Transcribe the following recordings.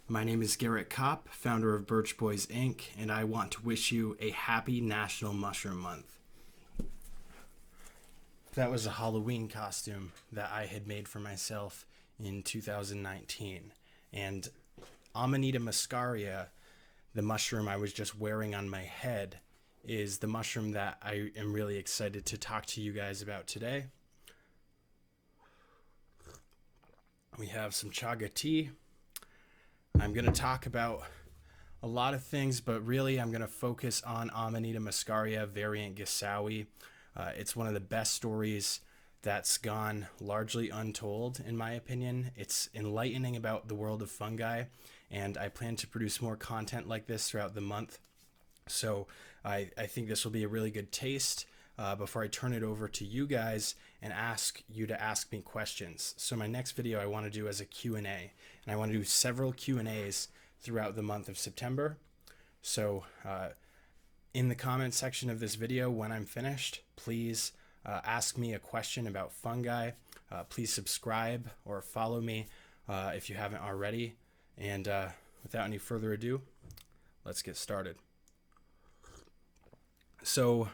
My name is Garrett Kopp, founder of Birch Boys Inc., and I want to wish you a happy National Mushroom Month. That was a Halloween costume that I had made for myself in 2019. And Amanita muscaria, the mushroom I was just wearing on my head, is the mushroom that I am really excited to talk to you guys about today. We have some chaga tea. I'm going to talk about a lot of things, but really I'm going to focus on Amanita muscaria variant guessowii. It's one of the best stories that's gone largely untold, in my opinion. It's enlightening about the world of fungi, and I plan to produce more content like this throughout the month. So I think this will be a really good taste before I turn it over to you guys and ask you to ask me questions. So my next video I want to do as a Q&A, and I want to do several Q&As throughout the month of September. So in the comment section of this video, when I'm finished, please ask me a question about fungi. Please subscribe or follow me if you haven't already. And without any further ado, let's get started. So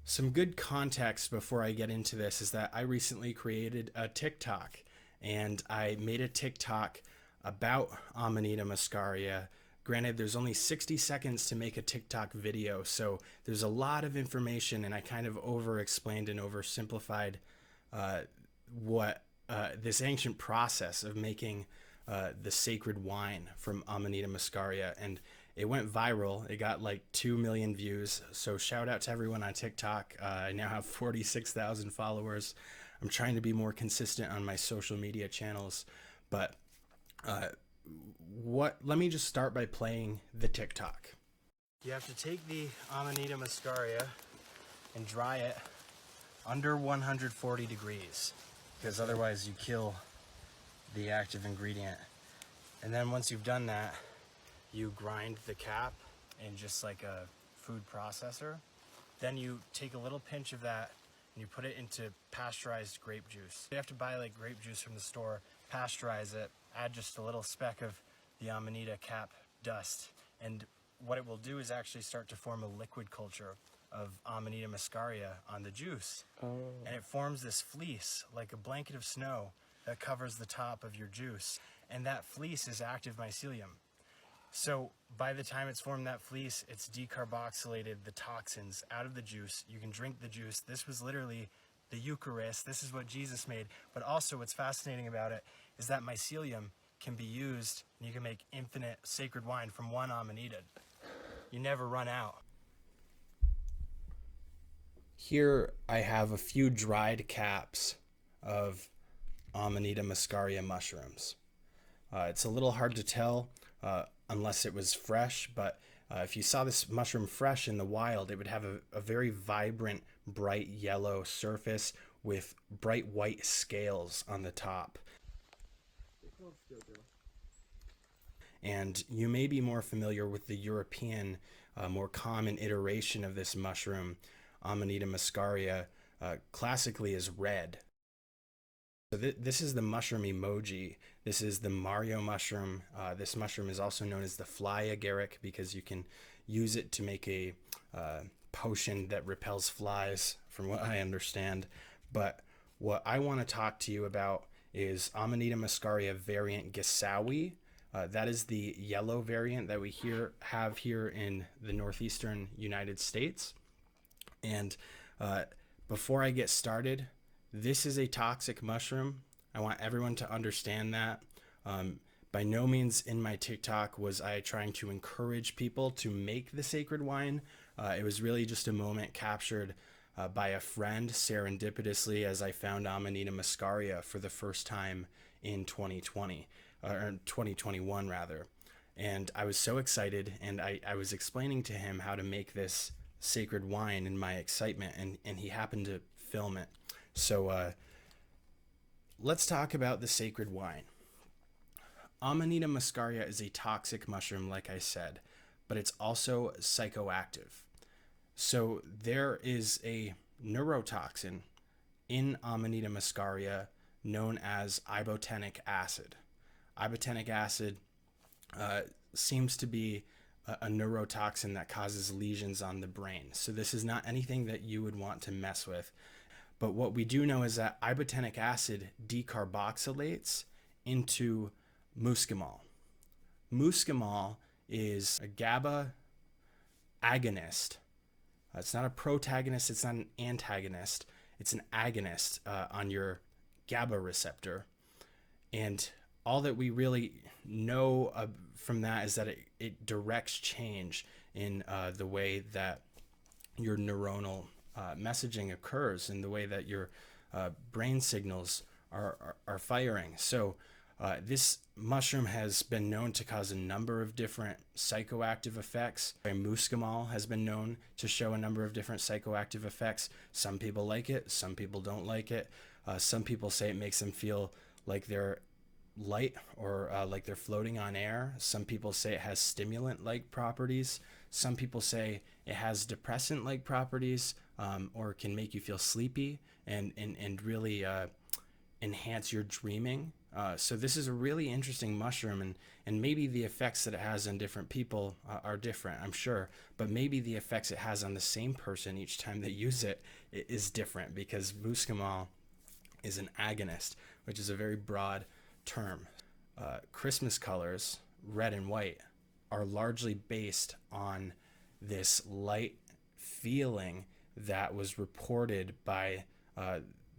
some good context before I get into this is that I recently created a TikTok, and I made a TikTok about Amanita muscaria. Granted, there's only 60 seconds to make a TikTok video, so there's a lot of information, and I kind of over-explained and oversimplified what this ancient process of making the sacred wine from Amanita muscaria, and it went viral. It got like 2 million views. So shout out to everyone on TikTok. I now have 46,000 followers. I'm trying to be more consistent on my social media channels. But let me just start by playing the TikTok. You have to take the Amanita muscaria and dry it under 140 degrees, because otherwise you kill the active ingredient. And then once you've done that, you grind the cap in just like a food processor. Then you take a little pinch of that and you put it into pasteurized grape juice. You have to buy like grape juice from the store, pasteurize it, add just a little speck of the Amanita cap dust. And what it will do is actually start to form a liquid culture of Amanita muscaria on the juice. And it forms this fleece, like a blanket of snow, that covers the top of your juice. And that fleece is active mycelium. So by the time it's formed that fleece, it's decarboxylated the toxins out of the juice. You can drink the juice. This was literally the Eucharist. This is what Jesus made. But also what's fascinating about it is that mycelium can be used, and you can make infinite sacred wine from one Amanita. You never run out. Here I have a few dried caps of Amanita muscaria mushrooms. It's a little hard to tell unless it was fresh, but if you saw this mushroom fresh in the wild, it would have a very vibrant, bright yellow surface with bright white scales on the top. And you may be more familiar with the European, more common iteration of this mushroom, Amanita muscaria, classically is red. So this is the mushroom emoji. This is the Mario mushroom. This mushroom is also known as the fly agaric because you can use it to make a potion that repels flies, from what I understand. But what I want to talk to you about is Amanita muscaria variant guessowii. That is the yellow variant that we have here in the northeastern United States. And before I get started, this is a toxic mushroom. I want everyone to understand that. By no means in my TikTok was I trying to encourage people to make the sacred wine. It was really just a moment captured by a friend serendipitously as I found Amanita muscaria for the first time in 2020, or 2021 rather. And I was so excited, and I was explaining to him how to make this sacred wine in my excitement, and he happened to film it. So let's talk about the sacred wine. Amanita muscaria is a toxic mushroom, like I said, but it's also psychoactive. So there is a neurotoxin in Amanita muscaria known as ibotenic acid. Ibotenic acid seems to be a neurotoxin that causes lesions on the brain. So this is not anything that you would want to mess with. But what we do know is that ibotenic acid decarboxylates into muscimol. Muscimol is a GABA agonist. It's not a protagonist, it's not an antagonist. It's an agonist on your GABA receptor. And all that we really know from that is that it directs change in the way that your neuronal messaging occurs, and the way that your brain signals are firing. So this mushroom has been known to cause a number of different psychoactive effects. Muscimol has been known to show a number of different psychoactive effects. Some people like it, some people don't like it. Some people say it makes them feel like they're light, or like they're floating on air. Some people say it has stimulant-like properties. Some people say it has depressant-like properties, or can make you feel sleepy and really enhance your dreaming. So this is a really interesting mushroom, and maybe the effects that it has on different people are different, I'm sure, but maybe the effects it has on the same person each time they use it is different, because muscimol is an agonist, which is a very broad term. Christmas colors, red and white, are largely based on this light feeling that was reported by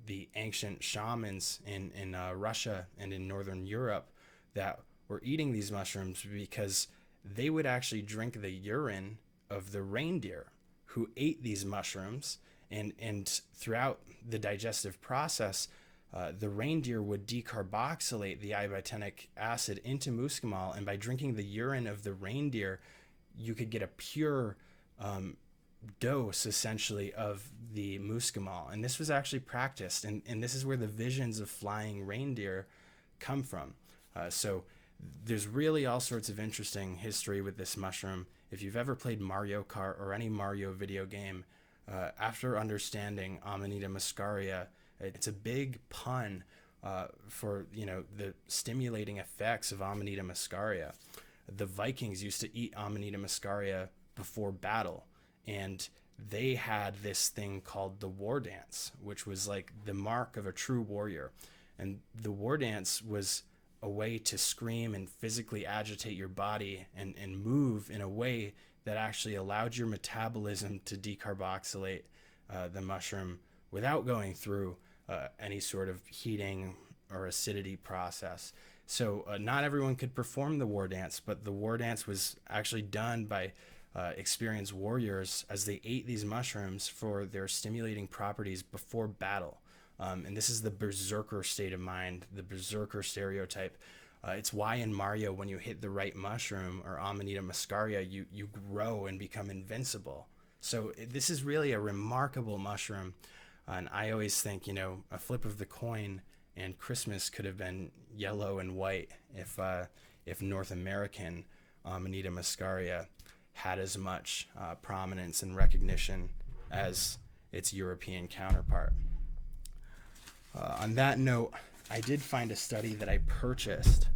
the ancient shamans in Russia and in Northern Europe that were eating these mushrooms, because they would actually drink the urine of the reindeer who ate these mushrooms, and throughout the digestive process, the reindeer would decarboxylate the ibotenic acid into muscimol, and by drinking the urine of the reindeer, you could get a pure dose, essentially, of the muscimol. And this was actually practiced, and this is where the visions of flying reindeer come from. So there's really all sorts of interesting history with this mushroom. If you've ever played Mario Kart or any Mario video game, after understanding Amanita muscaria, it's a big pun for, the stimulating effects of Amanita muscaria. The Vikings used to eat Amanita muscaria before battle, and they had this thing called the war dance, which was like the mark of a true warrior. And the war dance was a way to scream and physically agitate your body and move in a way that actually allowed your metabolism to decarboxylate the mushroom without going through any sort of heating or acidity process. So not everyone could perform the war dance, but the war dance was actually done by experienced warriors as they ate these mushrooms for their stimulating properties before battle. And this is the berserker state of mind, the berserker stereotype. It's why in Mario, when you hit the right mushroom, or Amanita muscaria, you grow and become invincible. So this is really a remarkable mushroom. And I always think, a flip of the coin and Christmas could have been yellow and white if North American Amanita muscaria had as much prominence and recognition as its European counterpart. On that note, I did find a study that I purchased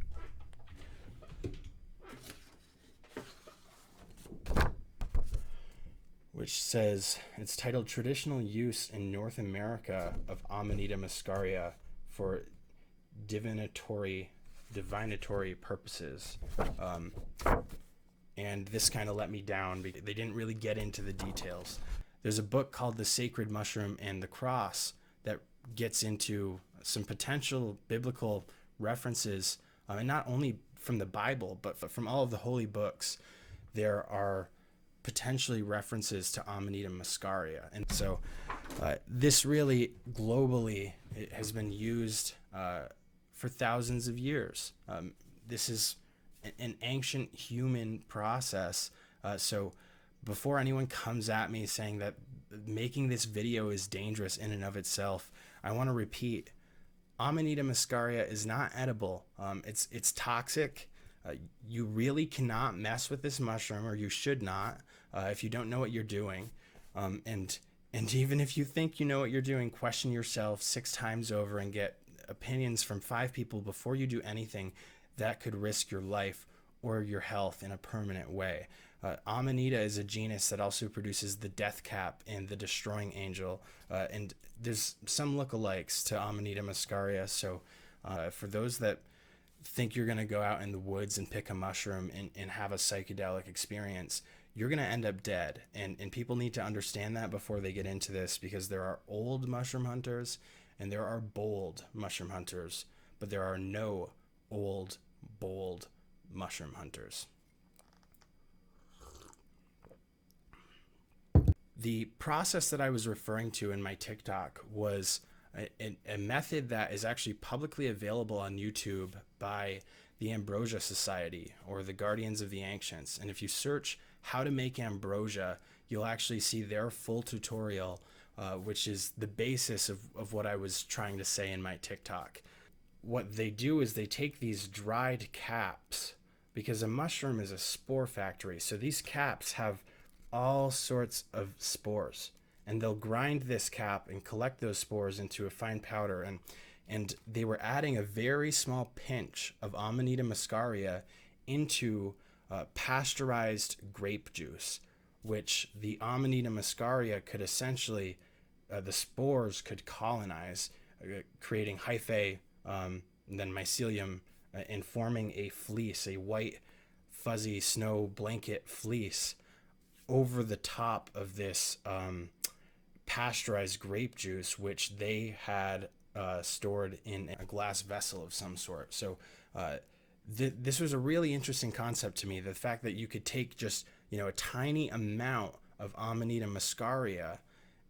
which says, it's titled Traditional Use in North America of Amanita muscaria for Divinatory purposes. And this kind of let me down because they didn't really get into the details. There's a book called The Sacred Mushroom and the Cross that gets into some potential biblical references, and not only from the Bible, but from all of the holy books. There are potentially references to Amanita muscaria. And so this really globally has been used for thousands of years. This is an ancient human process. So before anyone comes at me saying that making this video is dangerous in and of itself, I want to repeat, Amanita muscaria is not edible. It's toxic. You really cannot mess with this mushroom, or you should not, if you don't know what you're doing. And even if you think you know what you're doing, question yourself 6 times over and get opinions from 5 people before you do anything. that could risk your life or your health in a permanent way. Amanita is a genus that also produces the death cap and the destroying angel, and there's some lookalikes to Amanita muscaria. So for those that think you're going to go out in the woods and pick a mushroom and have a psychedelic experience, you're going to end up dead. And people need to understand that before they get into this, because there are old mushroom hunters and there are bold mushroom hunters, but there are no old, bold mushroom hunters. The process that I was referring to in my TikTok was a method that is actually publicly available on YouTube by the Ambrosia Society, or the Guardians of the Ancients. And if you search how to make ambrosia, you'll actually see their full tutorial, which is the basis of what I was trying to say in my TikTok. What they do is they take these dried caps, because a mushroom is a spore factory. So these caps have all sorts of spores, and they'll grind this cap and collect those spores into a fine powder. And they were adding a very small pinch of Amanita muscaria into pasteurized grape juice, which the Amanita muscaria could essentially, the spores could colonize, creating hyphae, and then mycelium, and forming a fleece, a white, fuzzy snow blanket fleece over the top of this pasteurized grape juice, which they had stored in a glass vessel of some sort. So this was a really interesting concept to me. The fact that you could take just, a tiny amount of Amanita muscaria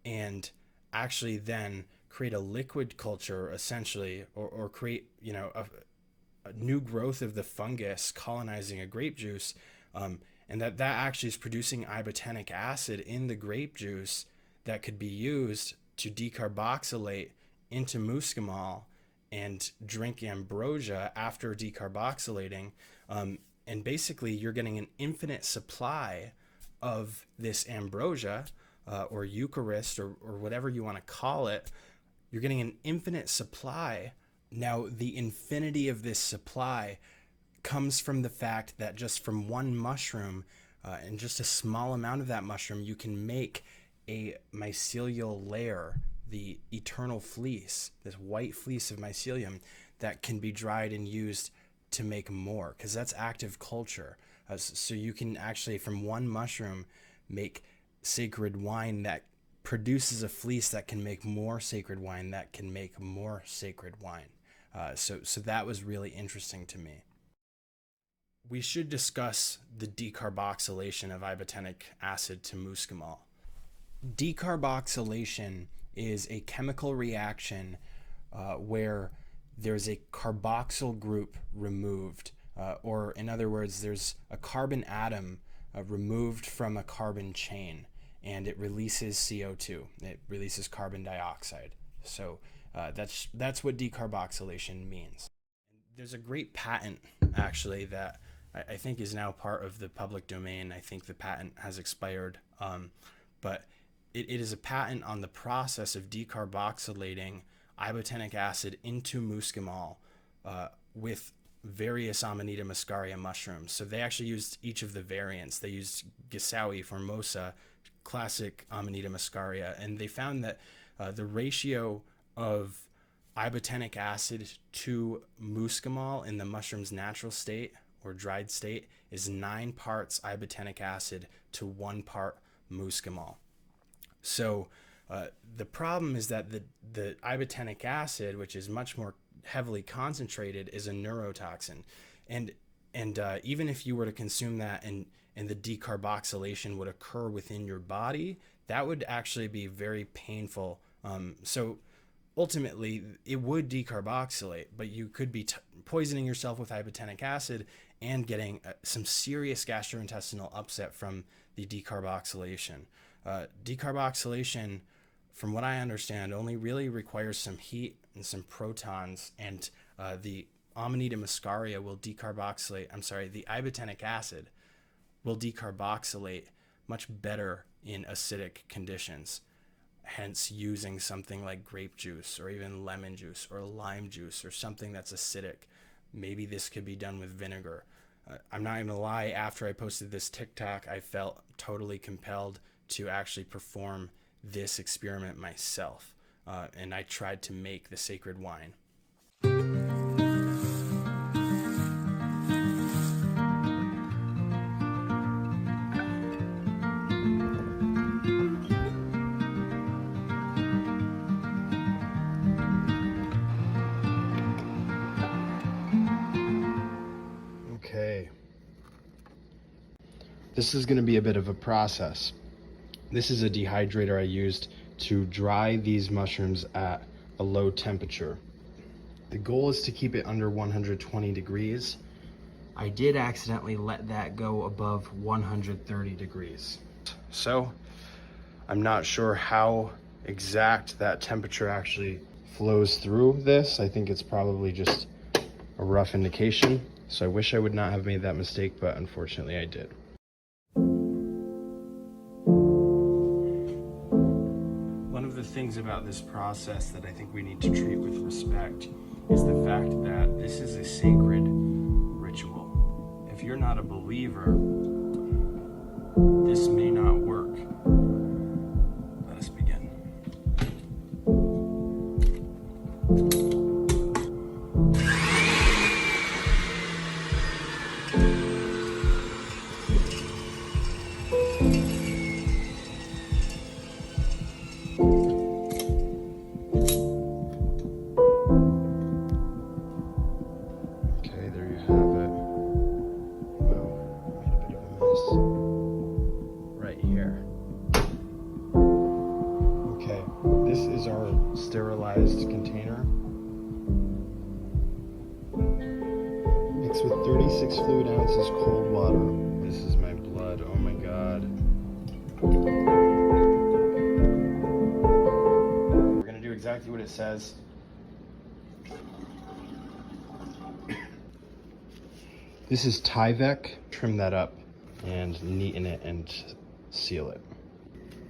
and actually then create a liquid culture, essentially, or create, a new growth of the fungus colonizing a grape juice, and that actually is producing ibotenic acid in the grape juice that could be used to decarboxylate into muscimol and drink ambrosia after decarboxylating. And basically, you're getting an infinite supply of this ambrosia, or Eucharist, or whatever you want to call it. You're getting an infinite supply. Now, the infinity of this supply comes from the fact that just from one mushroom, and just a small amount of that mushroom, you can make a mycelial layer, the eternal fleece, this white fleece of mycelium that can be dried and used to make more, because that's active culture. So you can actually, from one mushroom, make sacred wine that produces a fleece that can make more sacred wine that can make more sacred wine. So that was really interesting to me. We should discuss the decarboxylation of ibotenic acid to muscimol. Decarboxylation is a chemical reaction where there's a carboxyl group removed, or in other words, there's a carbon atom removed from a carbon chain, and it releases CO2. It releases carbon dioxide. So that's what decarboxylation means. There's a great patent, actually, that I think is now part of the public domain. I think the patent has expired, but it is a patent on the process of decarboxylating ibotenic acid into muscimol with various Amanita muscaria mushrooms. So they actually used each of the variants. They used guessowii, formosa, classic Amanita muscaria, and they found that the ratio of ibotenic acid to muscimol in the mushroom's natural state or dried state is 9 parts ibotenic acid to 1 part muscimol. So the problem is that the ibotenic acid, which is much more heavily concentrated, is a neurotoxin, and even if you were to consume that and the decarboxylation would occur within your body, that would actually be very painful. So ultimately, it would decarboxylate, but you could be poisoning yourself with ibotenic acid and getting some serious gastrointestinal upset from the decarboxylation. Decarboxylation, from what I understand, only really requires some heat and some protons, and the Amanita muscaria will decarboxylate. The ibotenic acid will decarboxylate much better in acidic conditions. Hence, using something like grape juice or even lemon juice or lime juice or something that's acidic. maybe this could be done with vinegar. I'm not gonna lie, after I posted this TikTok, I felt totally compelled to actually perform this experiment myself. And I tried to make the sacred wine. Okay. This is going to be a bit of a process. This is a dehydrator I used to dry these mushrooms at a low temperature. The goal is to keep it under 120 degrees. I did accidentally let that go above 130 degrees. So I'm not sure how exact that temperature actually flows through this. I think it's probably just a rough indication. So I wish I would not have made that mistake, but unfortunately I did. One of the things about this process that I think we need to treat with respect is the fact that this is a sacred ritual. If you're not a believer, this may not work. Let us begin. Sterilized container. Mixed with 36 fluid ounces cold water. This is my blood, oh my god. We're gonna do exactly what it says. This is Tyvek. Trim that up and neaten it and seal it.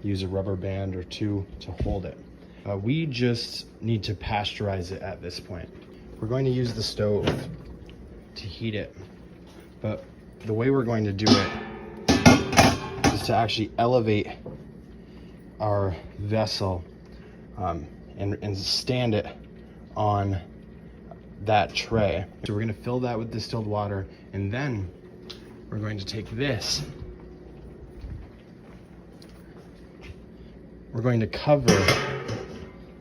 Use a rubber band or two to hold it. We just need to pasteurize it at this point. We're going to use the stove to heat it, but the way we're going to do it is to actually elevate our vessel and stand it on that tray. So we're going to fill that with distilled water, and then we're going to take this. We're going to cover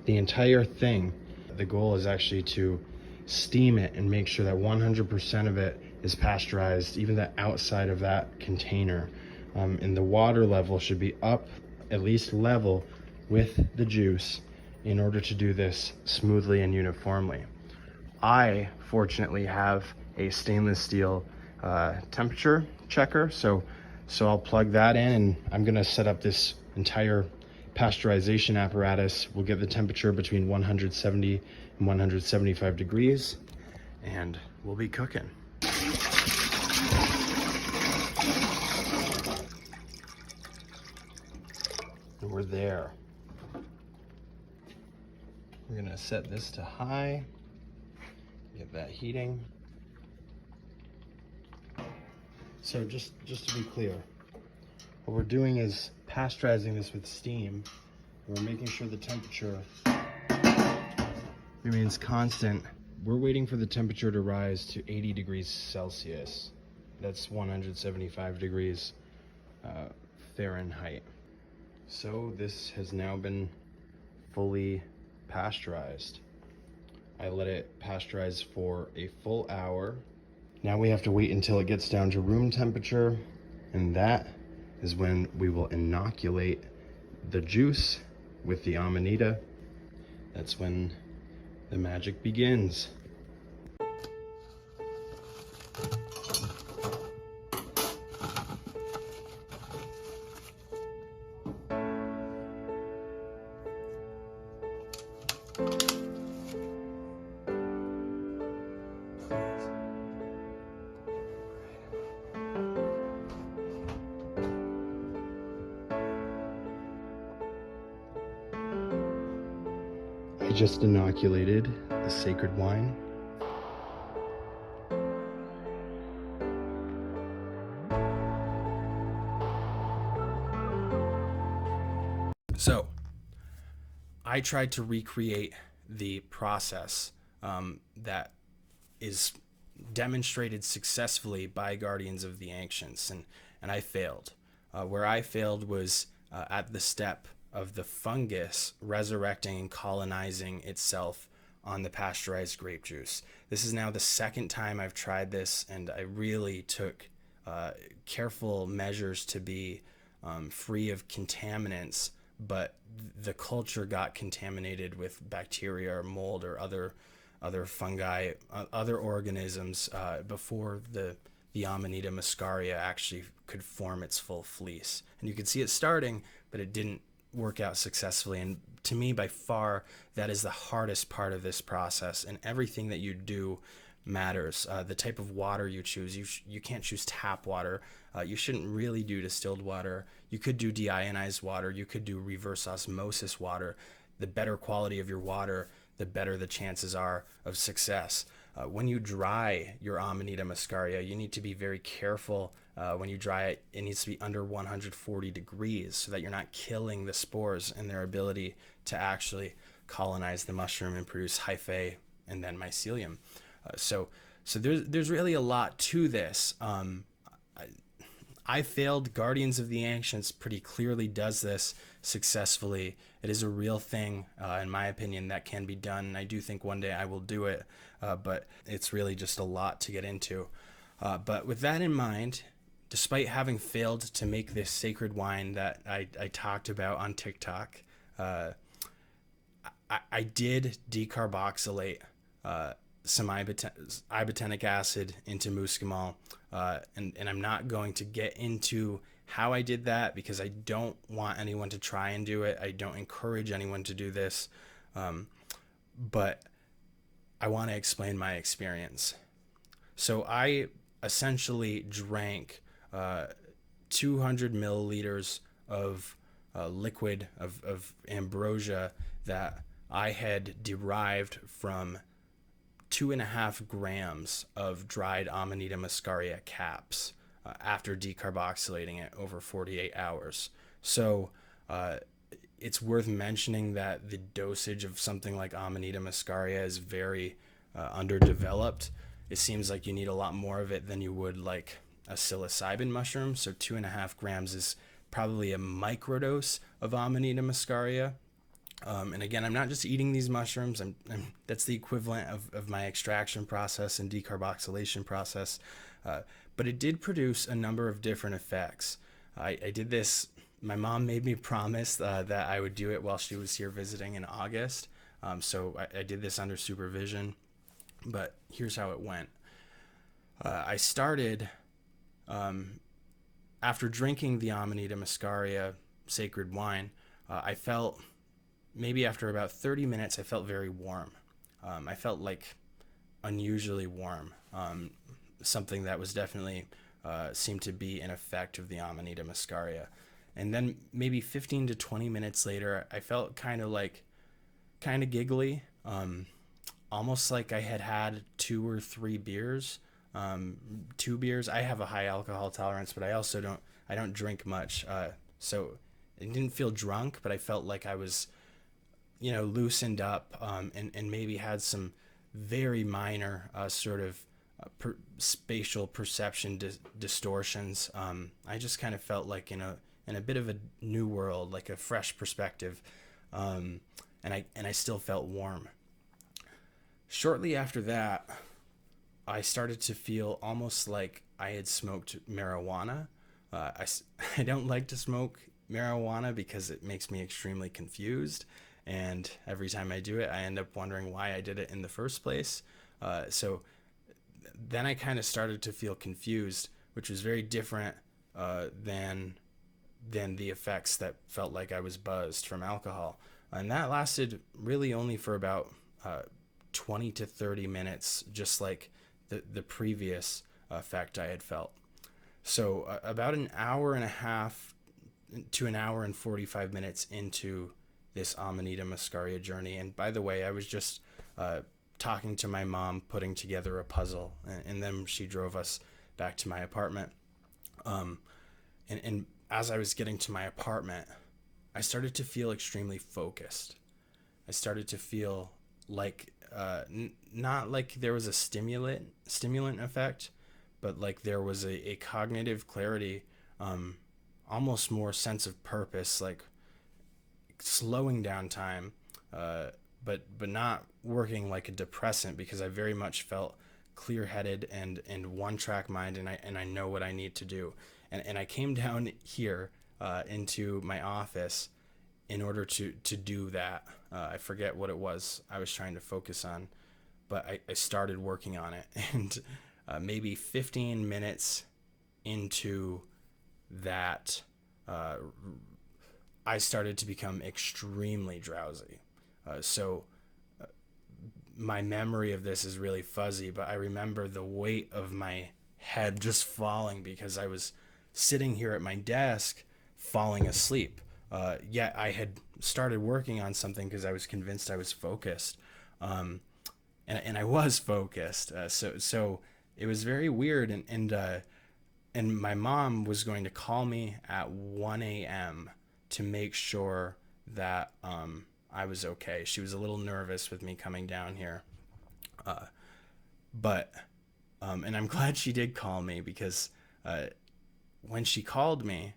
the entire thing. The goal is actually to steam it and make sure that 100% of it is pasteurized, even the outside of that container. And the water level should be up, at least level with the juice, in order to do this smoothly and uniformly. I fortunately have a stainless steel temperature checker, so I'll plug that in, and I'm gonna set up this entire pasteurization apparatus. Will get the temperature between 170 and 175 degrees, and we'll be cooking. And we're there. We're gonna set this to high, get that heating. So just to be clear, what we're doing is pasteurizing this with steam. We're making sure the temperature remains constant. We're waiting for the temperature to rise to 80 degrees Celsius. That's 175 degrees Fahrenheit. So this has now been fully pasteurized. I let it pasteurize for a full hour. Now we have to wait until it gets down to room temperature, and that is when we will inoculate the juice with the Amanita. That's when the magic begins. I just inoculated the sacred wine. So I tried to recreate the process that is demonstrated successfully by Guardians of the Ancients, and I failed. Where I failed was at the step of the fungus resurrecting and colonizing itself on the pasteurized grape juice. This is now the second time I've tried this, and I really took careful measures to be free of contaminants, but the culture got contaminated with bacteria or mold or other fungi, other organisms before the Amanita muscaria actually could form its full fleece. And you could see it starting, but it didn't work out successfully. And to me, by far, that is the hardest part of this process. And everything that you do matters. The type of water you choose. You can't choose tap water. You shouldn't really do distilled water. You could do deionized water. You could do reverse osmosis water. The better quality of your water, the better the chances are of success. When you dry your Amanita muscaria, you need to be very careful. When you dry it, it needs to be under 140 degrees so that you're not killing the spores and their ability to actually colonize the mushroom and produce hyphae and then mycelium. So there's really a lot to this. I failed. Guardians of the Ancients pretty clearly does this successfully. It is a real thing, in my opinion, that can be done. And I do think one day I will do it, but it's really just a lot to get into. But with that in mind, despite having failed to make this sacred wine that I talked about on TikTok, I did decarboxylate some ibotenic acid into muscimol, and I'm not going to get into how I did that because I don't want anyone to try and do it. I don't encourage anyone to do this, but I want to explain my experience. So I essentially drank 200 milliliters of liquid of ambrosia that I had derived from 2.5 grams of dried Amanita muscaria caps after decarboxylating it over 48 hours. So it's worth mentioning that the dosage of something like Amanita muscaria is very underdeveloped. It seems like you need a lot more of it than you would like a psilocybin mushroom. So 2.5 grams is probably a microdose of Amanita muscaria. And again, I'm not just eating these mushrooms. That's the equivalent of my extraction process and decarboxylation process. But it did produce a number of different effects. I did this. My mom made me promise that I would do it while she was here visiting in August. So I did this under supervision. But here's how it went. I started, after drinking the Amanita muscaria sacred wine, I felt, maybe after about 30 minutes, I felt very warm. I felt like unusually warm, something that was definitely seemed to be an effect of the Amanita muscaria. And then maybe 15 to 20 minutes later, I felt kind of giggly, almost like I had 2 or 3 beers. 2 beers. I have a high alcohol tolerance, but I don't drink much. So I didn't feel drunk, but I felt like I was, loosened up, and maybe had some very minor sort of spatial perception distortions. I just kind of felt like in a bit of a new world, like a fresh perspective, and I still felt warm. Shortly after that, I started to feel almost like I had smoked marijuana. I don't like to smoke marijuana because it makes me extremely confused. And every time I do it, I end up wondering why I did it in the first place. So then I kind of started to feel confused, which was very different than the effects that felt like I was buzzed from alcohol. And that lasted really only for about 20 to 30 minutes, just like the previous effect I had felt. So about an hour and a half to an hour and 45 minutes into this Amanita muscaria journey. And by the way, I was just talking to my mom, putting together a puzzle, and then she drove us back to my apartment. And as I was getting to my apartment, I started to feel extremely focused. I started to feel like not like there was a stimulant effect, but like there was a cognitive clarity, um, almost more sense of purpose, like slowing down time, uh, but not working like a depressant, because I very much felt clear-headed and one-track mind, and I know what I need to do. And I came down here into my office in order to do that. I forget what it was I was trying to focus on, but I started working on it. And maybe 15 minutes into that, uh, I started to become extremely drowsy. So my memory of this is really fuzzy, but I remember the weight of my head just falling because I was sitting here at my desk falling asleep. Yet I had started working on something because I was convinced I was focused. Um, and I was focused. So it was very weird. And my mom was going to call me at 1 a.m. to make sure that I was okay. She was a little nervous with me coming down here. Uh, but, and I'm glad she did call me, because uh, when she called me,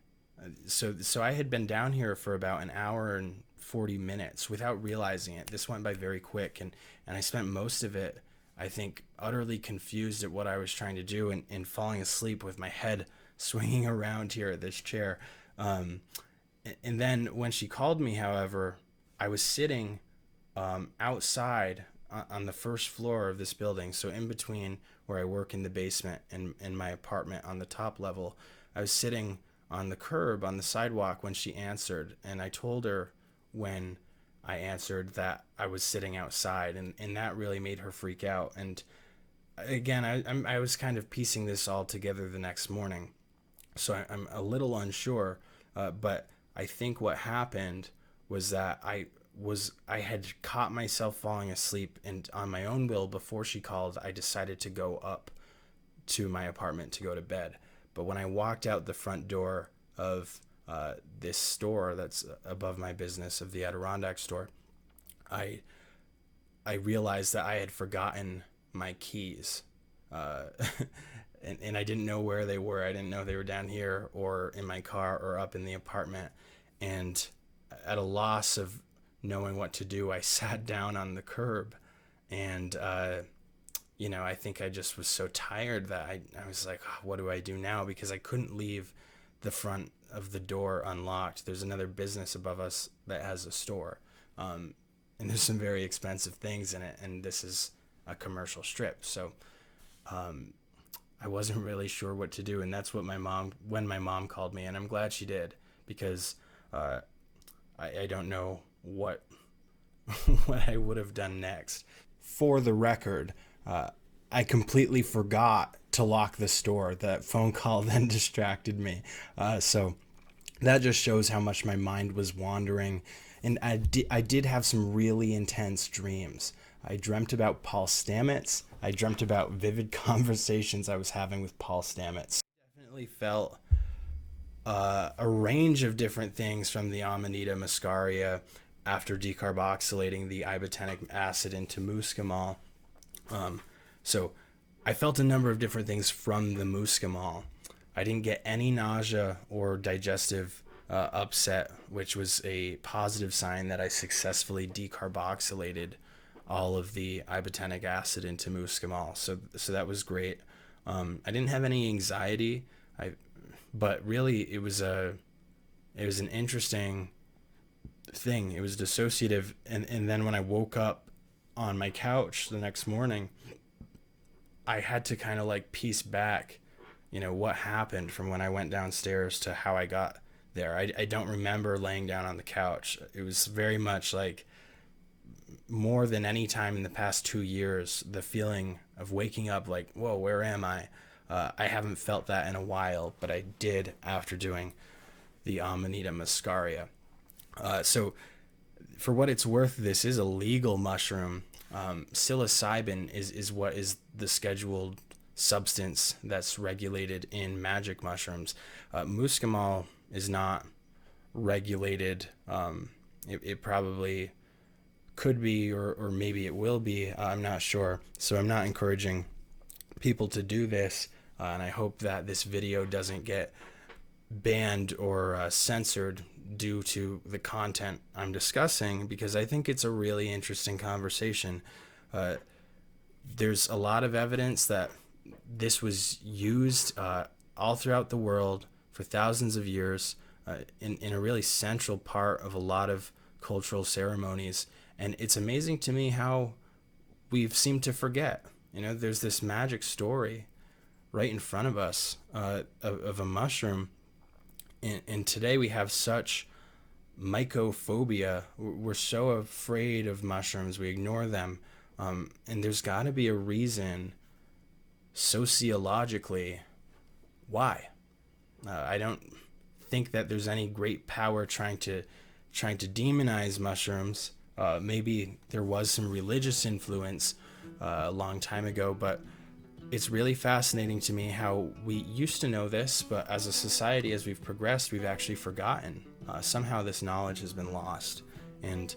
so I had been down here for about an hour and 40 minutes without realizing it. This went by very quick, and I spent most of it, I think, utterly confused at what I was trying to do, and falling asleep with my head swinging around here at this chair. Um, and then when she called me, however, I was sitting outside on the first floor of this building. So in between where I work in the basement and my apartment on the top level, I was sitting on the curb on the sidewalk when she answered. And I told her when I answered that I was sitting outside, and that really made her freak out. And again, I was kind of piecing this all together the next morning. So I'm a little unsure, but I think what happened was that I had caught myself falling asleep, and on my own will, before she called, I decided to go up to my apartment to go to bed. But when I walked out the front door of this store that's above my business, of the Adirondack store, I I realized that I had forgotten my keys. Uh, and I didn't know where they were. I didn't know they were down here or in my car or up in the apartment. And at a loss of knowing what to do, I sat down on the curb. And, I think I just was so tired that I was like, "Oh, what do I do now?" Because I couldn't leave the front of the door unlocked. There's another business above us that has a store. And there's some very expensive things in it. And this is a commercial strip. So um, I wasn't really sure what to do. And that's what when my mom called me, and I'm glad she did, because uh, I don't know what, what I would have done next. For the record, I completely forgot to lock the store. That phone call then distracted me. So that just shows how much my mind was wandering. And I did have some really intense dreams. I dreamt about Paul Stamets. I dreamt about vivid conversations I was having with Paul Stamets. Definitely felt a range of different things from the Amanita muscaria after decarboxylating the ibotenic acid into muscimol. So I felt a number of different things from the muscimol. I didn't get any nausea or digestive upset, which was a positive sign that I successfully decarboxylated all of the ibotenic acid into muscimol. So that was great. I didn't have any anxiety. But really it was an interesting thing. It was dissociative, and then when I woke up on my couch the next morning, I had to kind of like piece back, what happened from when I went downstairs to how I got there. I don't remember laying down on the couch. It was very much like, more than any time in the past 2 years, the feeling of waking up like, whoa, where am I? I haven't felt that in a while, but I did after doing the Amanita muscaria. So for what it's worth, this is a legal mushroom. Psilocybin is what is the scheduled substance that's regulated in magic mushrooms. Muscimol is not. regulated. It probably could be, or maybe it will be. I'm not sure. So I'm not encouraging people to do this. And I hope that this video doesn't get banned or censored due to the content I'm discussing, because I think it's a really interesting conversation. There's a lot of evidence that this was used all throughout the world for thousands of years, in a really central part of a lot of cultural ceremonies. And it's amazing to me how we've seemed to forget. There's this magic story right in front of us of a mushroom. And today we have such mycophobia. We're so afraid of mushrooms, we ignore them. And there's got to be a reason sociologically why. I don't think that there's any great power trying to demonize mushrooms. Maybe there was some religious influence a long time ago, but it's really fascinating to me how we used to know this, but as a society, as we've progressed, we've actually forgotten. Somehow this knowledge has been lost, and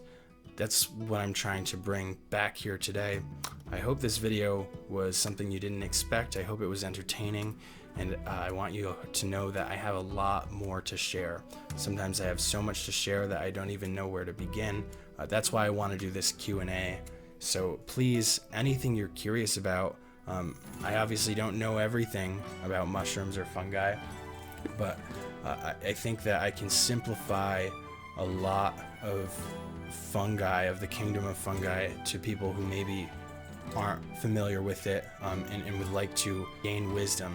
that's what I'm trying to bring back here today. I hope this video was something you didn't expect. I hope it was entertaining, and I want you to know that I have a lot more to share. Sometimes I have so much to share that I don't even know where to begin. That's why I want to do this Q&A. So please, anything you're curious about, I obviously don't know everything about mushrooms or fungi, but I think that I can simplify a lot of fungi, of the kingdom of fungi, to people who maybe aren't familiar with it, and would like to gain wisdom